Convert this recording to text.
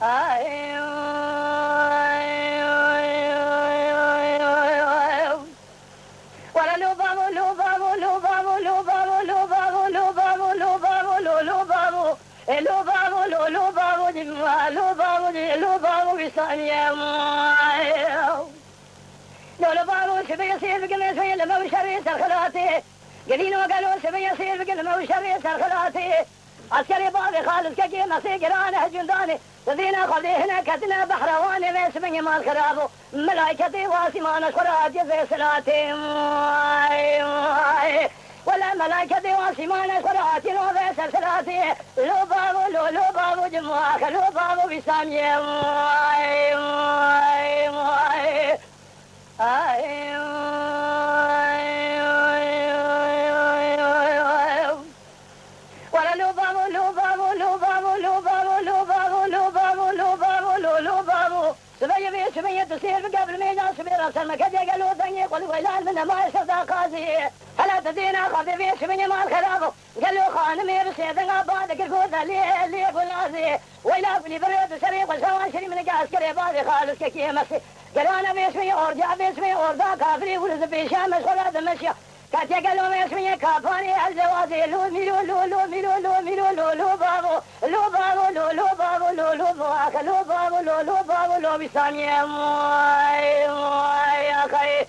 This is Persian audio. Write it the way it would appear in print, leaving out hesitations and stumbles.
ولا لو بابو لو بابو لو بابو لو بابو لو بابو لو بابو لو بابو لو بابو لو بابو لو بابو لو بابو لو بابو بثانية لو بابو سبي يصير بقلنا سوي لما وشريت الخلاتي قليل وقالوا سبي يصير بقلنا وشريت الخلاتي عسكري بابي خالد كجي نصي قرانه جنداني تذينا خلي هنا كدنا بحرواني بيس من مال خرابو ملايكتي واسمان خراج في صلاتي ولا ملايكتي واسمان خراج في صلاتي لو بابو لو بابو جمعك لو بابو بسامي ولا لو بابو لو بابو لو بابو لو بابو لو بابو لو بابو لو بابو لو بابو سبي بي سبي تصير قبل ميدان سبي راس المكدي قالوا ثاني قل ويلان من ما يصدق قاضي هلا تدينا خذ بي سبي ما الخراب قالوا خانمي بسيدنا بعد كركوز لي بلازي ويلا بني برد سري وسوان شري من عسكري بعد خالص كي مسي قالوا انا باسمي اورجا باسمي اوردا كافري ولز بشام صلاه المشي كاتي قالوا ما اسمي كافاني الزوازي لو ميلو لو لو ميلو لو ميلو لو بابو لو بابو لو بابو لو بابو لو بابو لو بابو لو بساني يا اخي